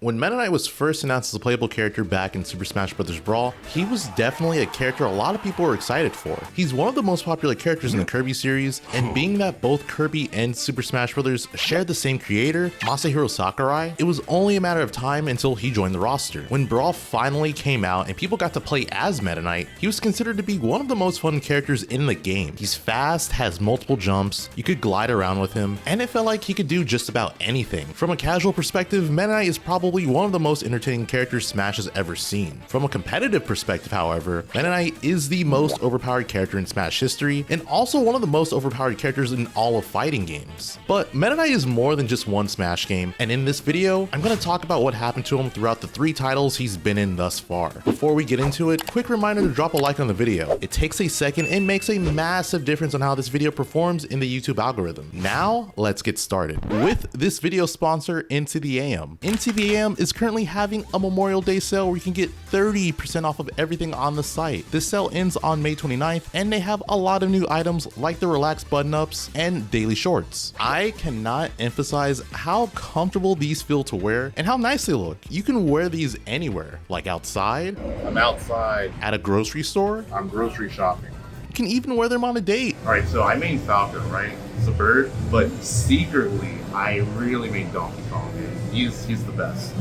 When Meta Knight was first announced as a playable character back in Super Smash Bros Brawl, he was definitely a character a lot of people were excited for. He's one of the most popular characters in the Kirby series, and being that both Kirby and Super Smash Bros share the same creator, Masahiro Sakurai, it was only a matter of time until he joined the roster. When Brawl finally came out and people got to play as Meta Knight, he was considered to be one of the most fun characters in the game. He's fast, has multiple jumps, you could glide around with him, and it felt like he could do just about anything. From a casual perspective, Meta Knight is probably one of the most entertaining characters Smash has ever seen. From a competitive perspective, however, Meta Knight is the most overpowered character in Smash history, and also one of the most overpowered characters in all of fighting games. But Meta Knight is more than just one Smash game, and in this video, I'm going to talk about what happened to him throughout the 3 titles he's been in thus far. Before we get into it, quick reminder to drop a like on the video. It takes a second and makes a massive difference on how this video performs in the YouTube algorithm. Now, let's get started. With this video sponsor, Intotheam. Intotheam is currently having a Memorial Day sale where you can get 30% off of everything on the site. This sale ends on May 29th, and they have a lot of new items like the relaxed button-ups and daily shorts. I cannot emphasize how comfortable these feel to wear and how nice they look. You can wear these anywhere, like outside. I'm outside. At a grocery store. I'm grocery shopping. You can even wear them on a date. All right, so I main Falcon, right? It's a bird, but secretly, I really main Donkey Kong. He's the best.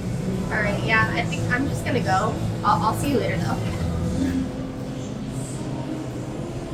All right, yeah, I think I'm just gonna go. I'll see you later though.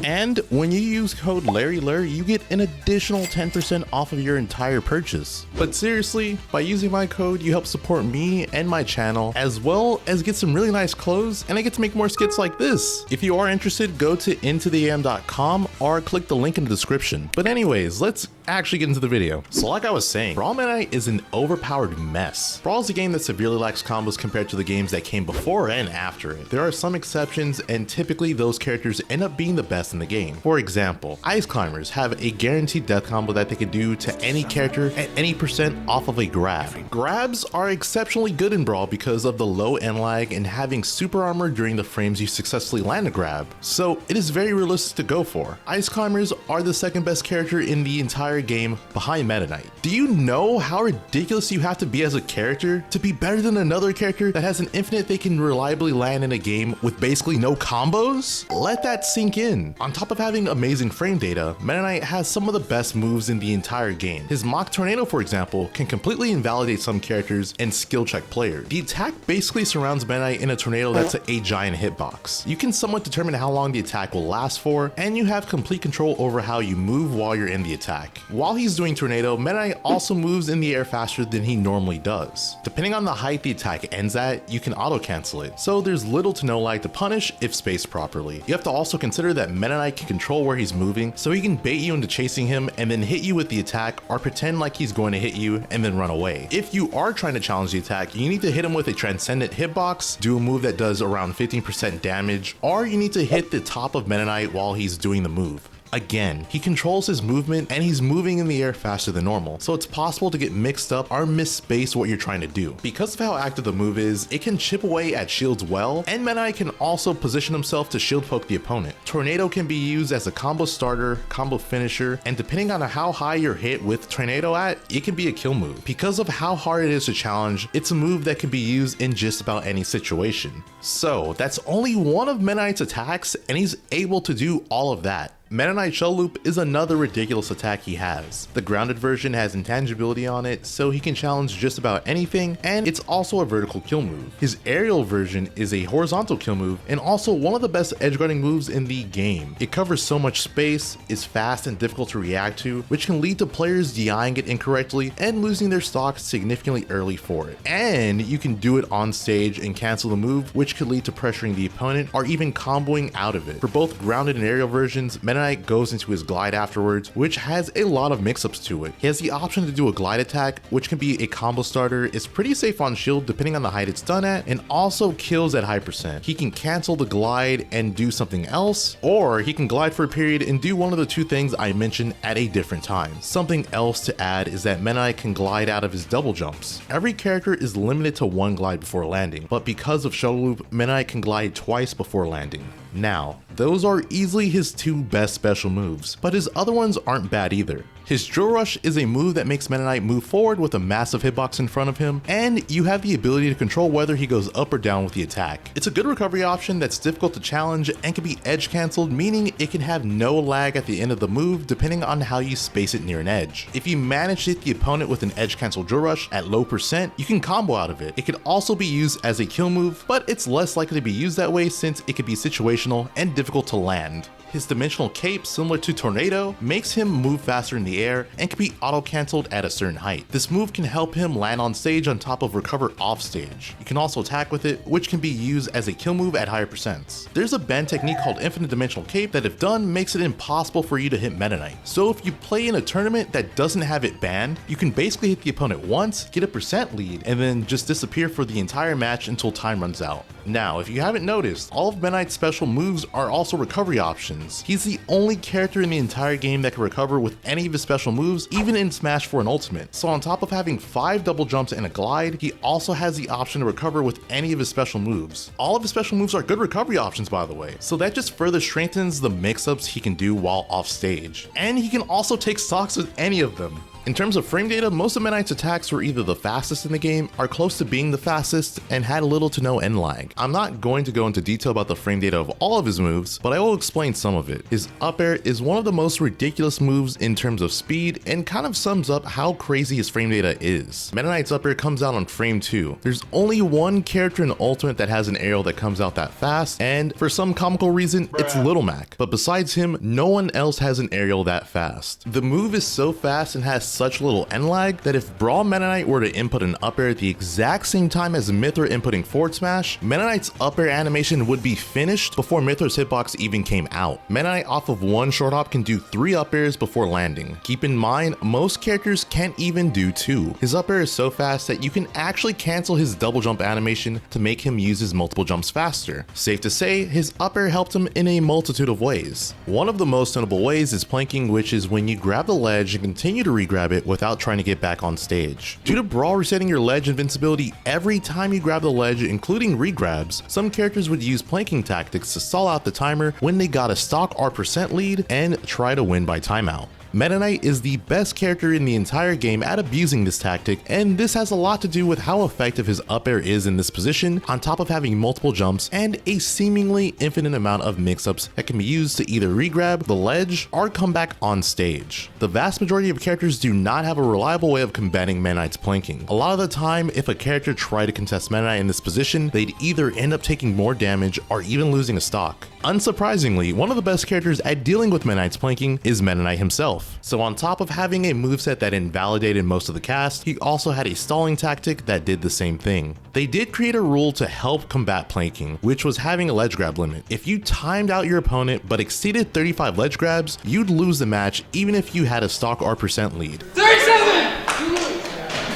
And when you use code Lurr, you get an additional 10% off of your entire purchase. But seriously, by using my code, you help support me and my channel, as well as get some really nice clothes, and I get to make more skits like this. If you are interested, go to intotheam.com or click the link in the description. But anyways, let's actually get into the video. So like I was saying, Brawl Meta Knight is an overpowered mess. Brawl is a game that severely lacks combos compared to the games that came before and after it. There are some exceptions, and typically those characters end up being the best in the game. For example, Ice Climbers have a guaranteed death combo that they can do to any character at any percent off of a grab. Grabs are exceptionally good in Brawl because of the low end lag and having super armor during the frames you successfully land a grab, so it is very realistic to go for. Ice Climbers are the second best character in the entire game behind Meta Knight. Do you know how ridiculous you have to be as a character to be better than another character that has an infinite they can reliably land in a game with basically no combos? Let that sink in. On top of having amazing frame data, Meta Knight has some of the best moves in the entire game. His Mock Tornado, for example, can completely invalidate some characters and skill check players. The attack basically surrounds Meta Knight in a tornado that's a giant hitbox. You can somewhat determine how long the attack will last for, and you have complete control over how you move while you're in the attack. While he's doing Tornado, Meta Knight also moves in the air faster than he normally does. Depending on the height the attack ends at, you can auto cancel it, so there's little to no lag to punish if spaced properly. You have to also consider that Meta Knight can control where he's moving, so he can bait you into chasing him and then hit you with the attack, or pretend like he's going to hit you and then run away. If you are trying to challenge the attack, you need to hit him with a transcendent hitbox, do a move that does around 15% damage, or you need to hit the top of Meta Knight while he's doing the move. Again, he controls his movement and he's moving in the air faster than normal, so it's possible to get mixed up or misspace what you're trying to do. Because of how active the move is, it can chip away at shields well, and Meta Knight can also position himself to shield poke the opponent. Tornado can be used as a combo starter, combo finisher, and depending on how high you're hit with Tornado at, it can be a kill move. Because of how hard it is to challenge, it's a move that can be used in just about any situation. So that's only one of Meta Knight's attacks, and he's able to do all of that. Meta Knight Shell Loop is another ridiculous attack he has. The grounded version has intangibility on it, so he can challenge just about anything, and it's also a vertical kill move. His aerial version is a horizontal kill move, and also one of the best edgeguarding moves in the game. It covers so much space, is fast and difficult to react to, which can lead to players DIing it incorrectly and losing their stock significantly early for it. And you can do it on stage and cancel the move, which could lead to pressuring the opponent or even comboing out of it. For both grounded and aerial versions, Meta Knight goes into his glide afterwards, which has a lot of mix-ups to it. He has the option to do a glide attack, which can be a combo starter, is pretty safe on shield depending on the height it's done at, and also kills at high percent. He can cancel the glide and do something else, or he can glide for a period and do one of the 2 things I mentioned at a different time. Something else to add is that Meta Knight can glide out of his double jumps. Every character is limited to 1 glide before landing, but because of Shell Loop, Meta Knight can glide twice before landing. Now, those are easily his 2 best special moves, but his other ones aren't bad either. His Drill Rush is a move that makes Meta Knight move forward with a massive hitbox in front of him, and you have the ability to control whether he goes up or down with the attack. It's a good recovery option that's difficult to challenge and can be edge cancelled, meaning it can have no lag at the end of the move depending on how you space it near an edge. If you manage to hit the opponent with an edge cancel Drill Rush at low percent, you can combo out of it. It could also be used as a kill move, but it's less likely to be used that way since it could be situational and difficult to land. His dimensional cape, similar to Tornado, makes him move faster in the air and can be auto-cancelled at a certain height. This move can help him land on stage on top of recover off stage. You can also attack with it, which can be used as a kill move at higher percents. There's a bend technique called Infinite Dimensional Cape that, if done, makes it impossible for you to hit Meta Knight. So if you play in a tournament that doesn't have it banned, you can basically hit the opponent once, get a percent lead, and then just disappear for the entire match until time runs out. Now, if you haven't noticed, all of Meta Knight's special moves are also recovery options. He's the only character in the entire game that can recover with any of his special moves, even in Smash 4 and Ultimate. So on top of having 5 double jumps and a glide, he also has the option to recover with any of his special moves. All of his special moves are good recovery options, by the way, so that just further strengthens the mix-ups he can do while off stage. And he can also take stocks with any of them. In terms of frame data, most of Meta Knight's attacks were either the fastest in the game, are close to being the fastest, and had little to no end lag. I'm not going to go into detail about the frame data of all of his moves, but I will explain some of it. His up air is one of the most ridiculous moves in terms of speed, and kind of sums up how crazy his frame data is. Meta Knight's up air comes out on frame 2. There's only one character in Ultimate that has an aerial that comes out that fast, and for some comical reason, it's Little Mac. But besides him, no one else has an aerial that fast. The move is so fast and has such little end lag that if Brawl Meta Knight were to input an up air at the exact same time as Mythra inputting forward smash, Meta Knight's up air animation would be finished before Mythra's hitbox even came out. Meta Knight off of one short hop can do 3 up airs before landing. Keep in mind, most characters can't even do 2. His up air is so fast that you can actually cancel his double jump animation to make him use his multiple jumps faster. Safe to say, his up air helped him in a multitude of ways. One of the most notable ways is planking, which is when you grab the ledge and continue to re-grab it without trying to get back on stage. Due to Brawl resetting your ledge invincibility every time you grab the ledge, including regrabs, some characters would use planking tactics to stall out the timer when they got a stock or percent lead and try to win by timeout. Meta Knight is the best character in the entire game at abusing this tactic, and this has a lot to do with how effective his up air is in this position, on top of having multiple jumps and a seemingly infinite amount of mix-ups that can be used to either regrab the ledge or come back on stage. The vast majority of characters do not have a reliable way of combating Meta Knight's planking. A lot of the time, if a character tried to contest Meta Knight in this position, they'd either end up taking more damage or even losing a stock. Unsurprisingly, one of the best characters at dealing with Meta Knight's planking is Meta Knight himself. So on top of having a moveset that invalidated most of the cast, he also had a stalling tactic that did the same thing. They did create a rule to help combat planking, which was having a ledge grab limit. If you timed out your opponent but exceeded 35 ledge grabs, you'd lose the match even if you had a stock or percent lead. 37!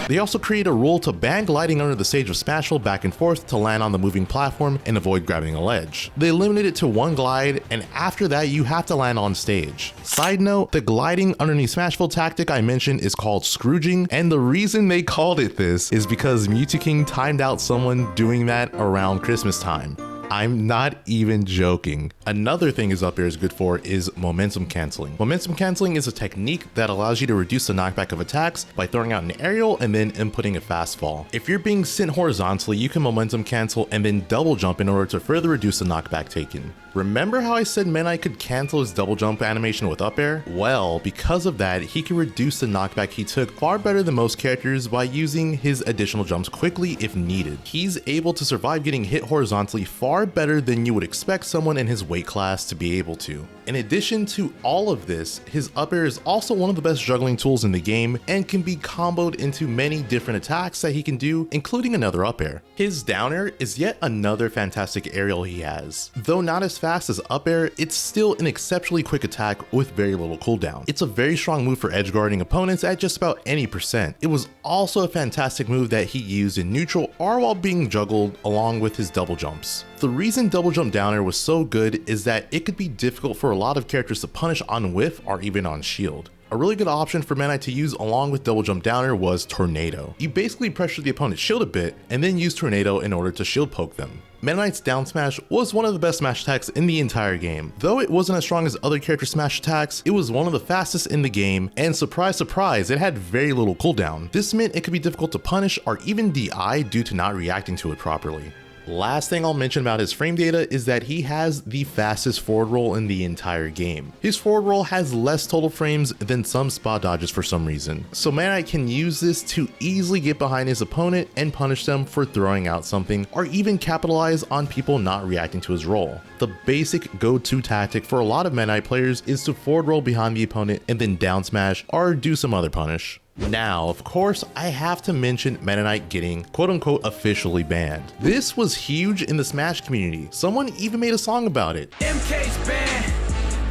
They also create a rule to ban gliding under the stage of Smashville back and forth to land on the moving platform and avoid grabbing a ledge. They limited it to 1 glide, and after that you have to land on stage. Side note, the gliding underneath Smashville tactic I mentioned is called Scrooging, and the reason they called it this is because Mewtwo King timed out someone doing that around Christmas time. I'm not even joking. Another thing his up air is good for is momentum canceling. Momentum canceling is a technique that allows you to reduce the knockback of attacks by throwing out an aerial and then inputting a fast fall. If you're being sent horizontally, you can momentum cancel and then double jump in order to further reduce the knockback taken. Remember how I said Meta Knight could cancel his double jump animation with up air? Well, because of that, he can reduce the knockback he took far better than most characters by using his additional jumps quickly if needed. He's able to survive getting hit horizontally far better than you would expect someone in his weight class to be able to. In addition to all of this, his up air is also one of the best juggling tools in the game and can be comboed into many different attacks that he can do, including another up air. His down air is yet another fantastic aerial he has. Though not as fast as up air, it's still an exceptionally quick attack with very little cooldown. It's a very strong move for edge guarding opponents at just about any percent. It was also a fantastic move that he used in neutral or while being juggled along with his double jumps. The reason double jump down air was so good is that it could be difficult for a lot of characters to punish on whiff or even on shield. A really good option for Meta Knight to use along with double jump downer was Tornado. You basically pressure the opponent's shield a bit and then use Tornado in order to shield poke them. Meta Knight's down smash was one of the best smash attacks in the entire game. Though it wasn't as strong as other character smash attacks, it was one of the fastest in the game, and surprise surprise, it had very little cooldown. This meant it could be difficult to punish or even DI due to not reacting to it properly. Last thing I'll mention about his frame data is that he has the fastest forward roll in the entire game. His forward roll has less total frames than some spot dodges for some reason, so Meta Knight can use this to easily get behind his opponent and punish them for throwing out something, or even capitalize on people not reacting to his roll. The basic go-to tactic for a lot of Meta Knight players is to forward roll behind the opponent and then down smash or do some other punish. Now, of course, I have to mention Meta Knight getting quote-unquote officially banned. This was huge in the Smash community. Someone even made a song about it. MK's banned,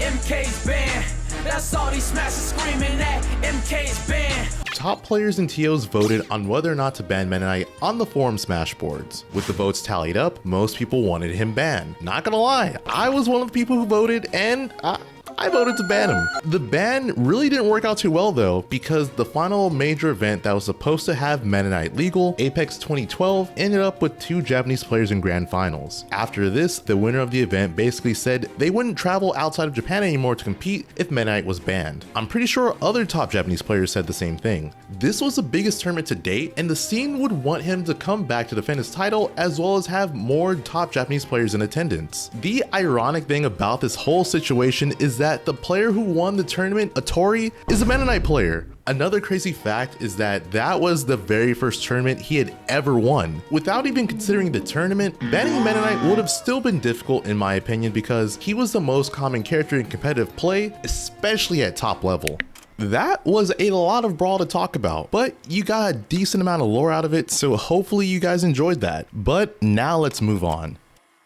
MK's banned. That's all these smashers screaming at. MK's banned. Top players and TOs voted on whether or not to ban Meta Knight on the forum Smash boards. With the votes tallied up, most people wanted him banned. Not gonna lie, I was one of the people who voted, and I voted to ban him. The ban really didn't work out too well though, because the final major event that was supposed to have Meta Knight legal, Apex 2012, ended up with 2 Japanese players in grand finals. After this, the winner of the event basically said they wouldn't travel outside of Japan anymore to compete if Meta Knight was banned. I'm pretty sure other top Japanese players said the same thing. This was the biggest tournament to date, and the scene would want him to come back to defend his title as well as have more top Japanese players in attendance. The ironic thing about this whole situation is that the player who won the tournament, Atori, is a Meta Knight player. Another crazy fact is that that was the very first tournament he had ever won. Without even considering the tournament, banning Meta Knight would have still been difficult in my opinion because he was the most common character in competitive play, especially at top level. That was a lot of Brawl to talk about, but you got a decent amount of lore out of it, so hopefully you guys enjoyed that. But now let's move on.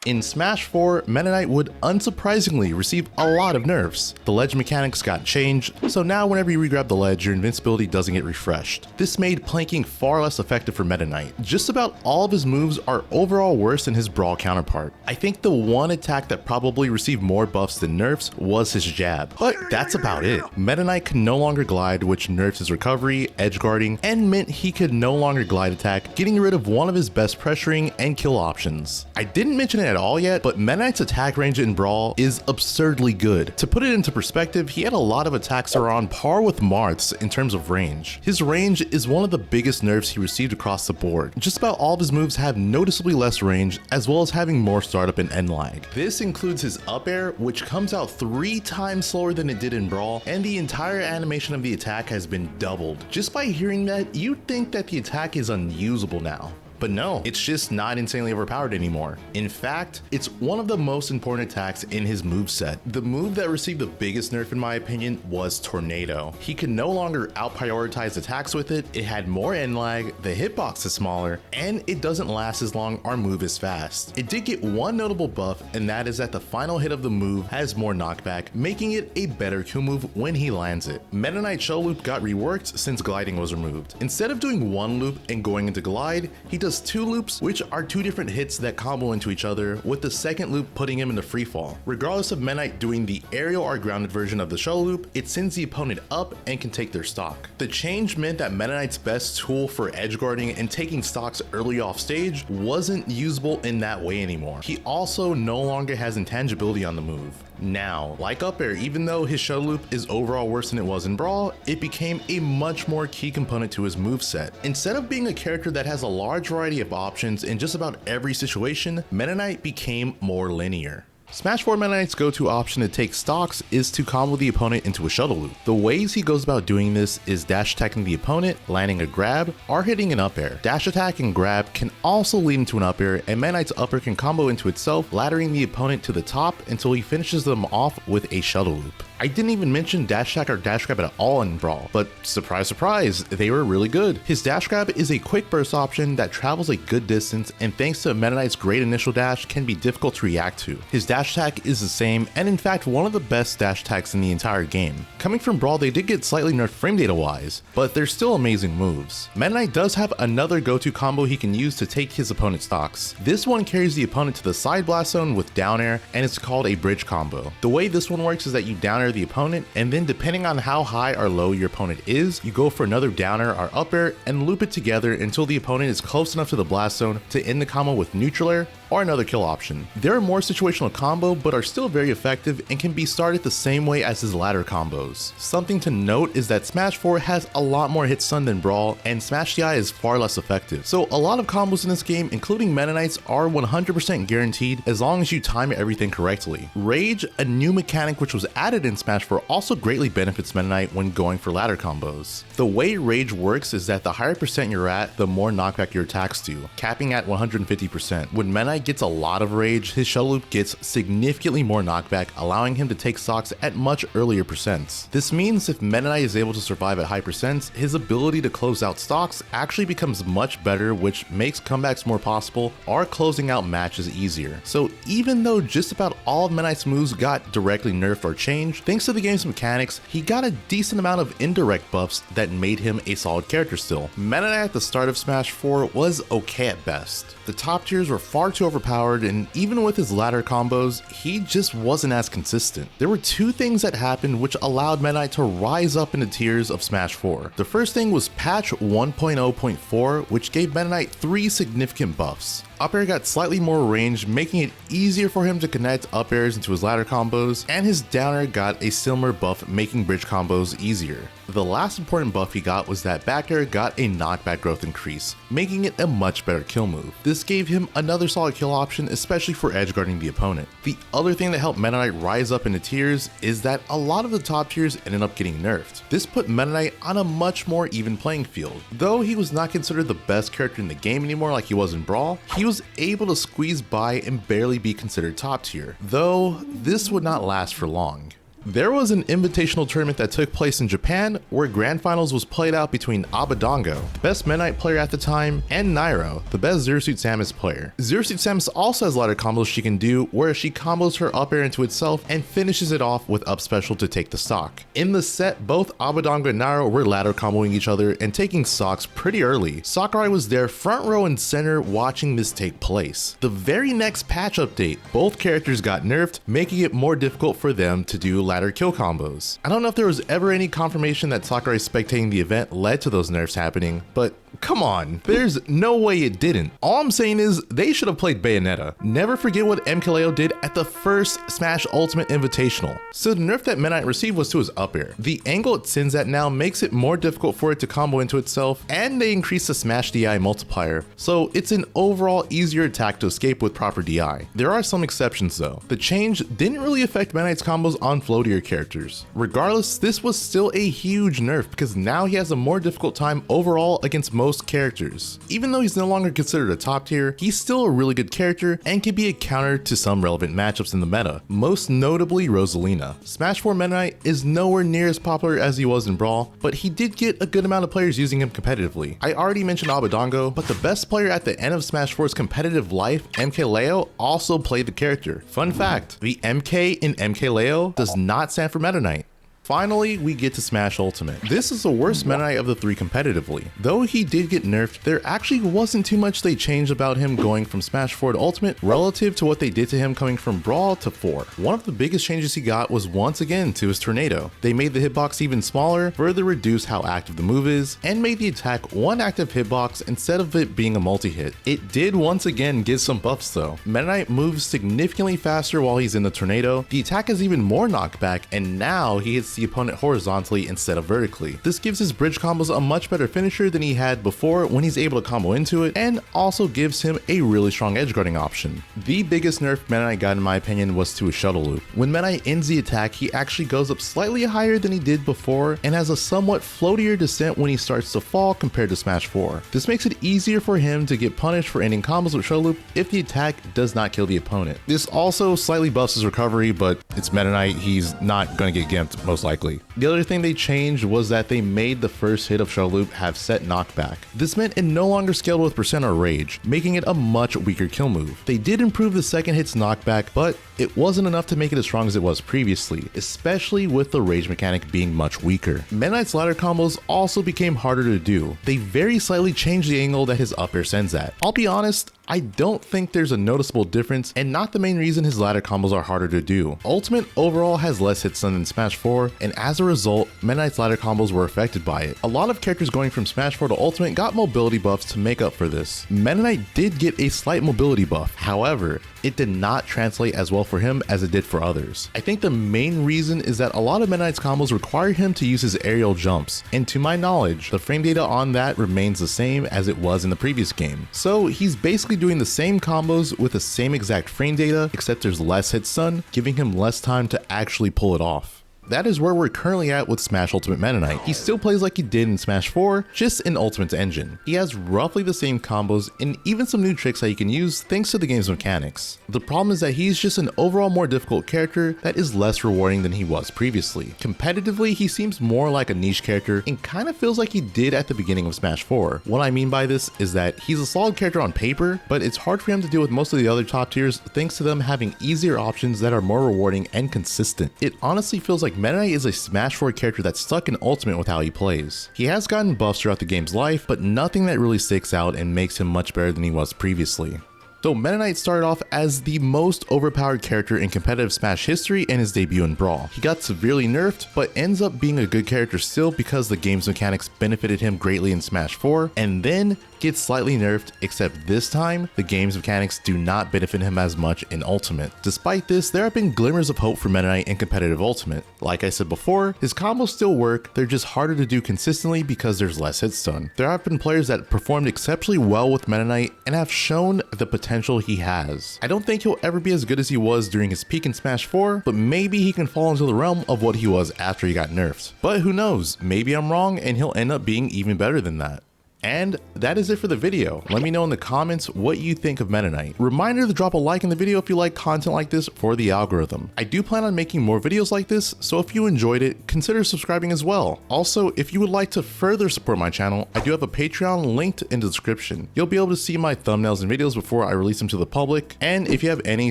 In Smash 4, Meta Knight would unsurprisingly receive a lot of nerfs. The ledge mechanics got changed, so now whenever you regrab the ledge, your invincibility doesn't get refreshed. This made planking far less effective for Meta Knight. Just about all of his moves are overall worse than his Brawl counterpart. I think the one attack that probably received more buffs than nerfs was his jab, but that's about it. Meta Knight could no longer glide, which nerfs his recovery, edge guarding, and meant he could no longer glide attack, getting rid of one of his best pressuring and kill options. I didn't mention it at all yet, but Meta Knight's attack range in Brawl is absurdly good. To put it into perspective, he had a lot of attacks that are on par with Marth's in terms of range. His range is one of the biggest nerfs he received across the board. Just about all of his moves have noticeably less range, as well as having more startup and end lag. This includes his up air, which comes out 3 times slower than it did in Brawl, and the entire animation of the attack has been doubled. Just by hearing that, you'd think that the attack is unusable now. But no, it's just not insanely overpowered anymore. In fact, it's one of the most important attacks in his moveset. The move that received the biggest nerf in my opinion was Tornado. He could no longer out-prioritize attacks with it, it had more end lag, the hitbox is smaller, and it doesn't last as long or move as fast. It did get one notable buff, and that is that the final hit of the move has more knockback, making it a better Q move when he lands it. Meta Knight shell loop got reworked since gliding was removed. Instead of doing one loop and going into glide, he does 2 loops, which are 2 different hits that combo into each other, with the second loop putting him into free fall. Regardless of Meta Knight doing the aerial or grounded version of the shell loop, it sends the opponent up and can take their stock. The change meant that Meta Knight's best tool for edge guarding and taking stocks early off stage wasn't usable in that way anymore. He also no longer has intangibility on the move. Now, like up air, even though his shell loop is overall worse than it was in Brawl, it became a much more key component to his moveset. Instead of being a character that has a large variety of options in just about every situation, Meta Knight became more linear. Smash 4 Meta Knight's go-to option to take stocks is to combo the opponent into a shuttle loop. The ways he goes about doing this is dash attacking the opponent, landing a grab, or hitting an up air. Dash attack and grab can also lead into an up air, and Meta Knight's up air can combo into itself, laddering the opponent to the top until he finishes them off with a shuttle loop. I didn't even mention dash attack or dash grab at all in Brawl, but surprise surprise, they were really good. His dash grab is a quick burst option that travels a good distance, and thanks to Meta Knight's great initial dash, can be difficult to react to. His dash dash attack is the same, and in fact one of the best dash attacks in the entire game. Coming from Brawl, they did get slightly nerfed frame data wise, but they're still amazing moves. Meta Knight does have another go-to combo he can use to take his opponent's stocks. This one carries the opponent to the side blast zone with down air, and it's called a bridge combo. The way this one works is that you down air the opponent, and then depending on how high or low your opponent is, you go for another down air or up air and loop it together until the opponent is close enough to the blast zone to end the combo with neutral air or another kill option. They're a more situational combo, but are still very effective and can be started the same way as his ladder combos. Something to note is that Smash 4 has a lot more hit stun than Brawl, and Smash DI is far less effective. So a lot of combos in this game, including Meta Knights, are 100% guaranteed as long as you time everything correctly. Rage, a new mechanic which was added in Smash 4, also greatly benefits Meta Knight when going for ladder combos. The way Rage works is that the higher percent you're at, the more knockback your attacks do, capping at 150%. When Meta Knight gets a lot of rage, his shuttle loop gets significantly more knockback, allowing him to take stocks at much earlier percents. This means if Meta Knight is able to survive at high percents, his ability to close out stocks actually becomes much better, which makes comebacks more possible or closing out matches easier. So even though just about all of Meta Knight's moves got directly nerfed or changed, thanks to the game's mechanics, he got a decent amount of indirect buffs that made him a solid character still. Meta Knight at the start of Smash 4 was okay at best. The top tiers were far too overpowered, and even with his ladder combos, he just wasn't as consistent. There were two things that happened which allowed Meta Knight to rise up in the tiers of Smash 4. The first thing was patch 1.0.4, which gave Meta Knight 3 significant buffs. Up air got slightly more range, making it easier for him to connect up airs into his ladder combos, and his down air got a similar buff, making bridge combos easier. The last important buff he got was that back air got a knockback growth increase, making it a much better kill move. This gave him another solid kill option, especially for edge guarding the opponent. The other thing that helped Meta Knight rise up in the tiers is that a lot of the top tiers ended up getting nerfed. This put Meta Knight on a much more even playing field. Though he was not considered the best character in the game anymore like he was in Brawl, he was able to squeeze by and barely be considered top tier, though this would not last for long. There was an invitational tournament that took place in Japan where grand finals was played out between Abadongo, the best Meta Knight player at the time, and Nairo, the best Zero Suit Samus player. Zero Suit Samus also has ladder combos she can do where she combos her up air into itself and finishes it off with up special to take the stock. In the set, both Abadongo and Nairo were ladder comboing each other and taking stocks pretty early. Sakurai was there front row and center watching this take place. The very next patch update, both characters got nerfed, making it more difficult for them to do ladder kill combos. I don't know if there was ever any confirmation that Sakurai spectating the event led to those nerfs happening, but come on, there's no way it didn't. All I'm saying is they should have played Bayonetta. Never forget what MKLeo did at the first Smash Ultimate Invitational. So the nerf that Meta Knight received was to his up air. The angle it sends at now makes it more difficult for it to combo into itself, and they increase the Smash DI multiplier, so it's an overall easier attack to escape with proper DI. There are some exceptions though. The change didn't really affect Meta Knight's combos on floatier characters. Regardless, this was still a huge nerf because now he has a more difficult time overall against most characters. Even though he's no longer considered a top tier, he's still a really good character and can be a counter to some relevant matchups in the meta, most notably Rosalina. Smash 4 Meta Knight is nowhere near as popular as he was in Brawl, but he did get a good amount of players using him competitively. I already mentioned Abadongo, but the best player at the end of Smash 4's competitive life, MKLeo, also played the character. Fun fact, the MK in MKLeo does not stand for Meta Knight. Finally, we get to Smash Ultimate. This is the worst Meta Knight of the three competitively. Though he did get nerfed, there actually wasn't too much they changed about him going from Smash 4 to Ultimate relative to what they did to him coming from Brawl to 4. One of the biggest changes he got was once again to his Tornado. They made the hitbox even smaller, further reduced how active the move is, and made the attack one active hitbox instead of it being a multi-hit. It did once again get some buffs though. Meta Knight moves significantly faster while he's in the Tornado, the attack has even more knockback, and now he hits the opponent horizontally instead of vertically. This gives his bridge combos a much better finisher than he had before when he's able to combo into it, and also gives him a really strong edge guarding option. The biggest nerf Meta Knight got in my opinion was to his shuttle loop. When Meta Knight ends the attack, he actually goes up slightly higher than he did before and has a somewhat floatier descent when he starts to fall compared to Smash 4. This makes it easier for him to get punished for ending combos with shuttle loop if the attack does not kill the opponent. This also slightly buffs his recovery, but it's Meta Knight, he's not going to get gimped most most likely. The other thing they changed was that they made the first hit of Shuttle Loop have set knockback. This meant it no longer scaled with percent or rage, making it a much weaker kill move. They did improve the second hit's knockback, but it wasn't enough to make it as strong as it was previously, especially with the rage mechanic being much weaker. Meta Knight's ladder combos also became harder to do. They very slightly changed the angle that his up air sends at. I'll be honest, I don't think there's a noticeable difference and not the main reason his ladder combos are harder to do. Ultimate overall has less hit stun than Smash 4, and as a result, Meta Knight's ladder combos were affected by it. A lot of characters going from Smash 4 to Ultimate got mobility buffs to make up for this. Meta Knight did get a slight mobility buff, however, it did not translate as well for him as it did for others. I think the main reason is that a lot of Meta Knight's combos require him to use his aerial jumps, and to my knowledge, the frame data on that remains the same as it was in the previous game. So he's basically doing the same combos with the same exact frame data, except there's less hit stun, giving him less time to actually pull it off. That is where we're currently at with Smash Ultimate Meta Knight. He still plays like he did in Smash 4, just in Ultimate's engine. He has roughly the same combos and even some new tricks that he can use thanks to the game's mechanics. The problem is that he's just an overall more difficult character that is less rewarding than he was previously. Competitively, he seems more like a niche character and kind of feels like he did at the beginning of Smash 4. What I mean by this is that he's a solid character on paper, but it's hard for him to deal with most of the other top tiers thanks to them having easier options that are more rewarding and consistent. It honestly feels like Meta Knight is a Smash 4 character that's stuck in Ultimate with how he plays. He has gotten buffs throughout the game's life, but nothing that really sticks out and makes him much better than he was previously. So Meta Knight started off as the most overpowered character in competitive Smash history in his debut in Brawl. He got severely nerfed, but ends up being a good character still because the game's mechanics benefited him greatly in Smash 4, and then gets slightly nerfed, except this time, the game's mechanics do not benefit him as much in Ultimate. Despite this, there have been glimmers of hope for Meta Knight in competitive Ultimate. Like I said before, his combos still work, they're just harder to do consistently because there's less hit stun. There have been players that performed exceptionally well with Meta Knight and have shown the potential he has. I don't think he'll ever be as good as he was during his peak in Smash 4, but maybe he can fall into the realm of what he was after he got nerfed. But who knows, maybe I'm wrong and he'll end up being even better than that. And that is it for the video. Let me know in the comments what you think of Meta Knight. Reminder to drop a like in the video if you like content like this for the algorithm. I do plan on making more videos like this, so if you enjoyed it, consider subscribing as well. Also, if you would like to further support my channel, I do have a Patreon linked in the description. You'll be able to see my thumbnails and videos before I release them to the public. And if you have any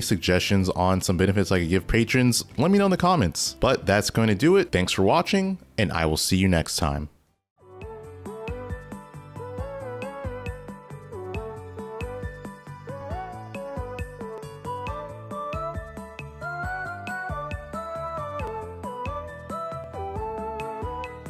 suggestions on some benefits I could give patrons, let me know in the comments. But that's going to do it. Thanks for watching, and I will see you next time.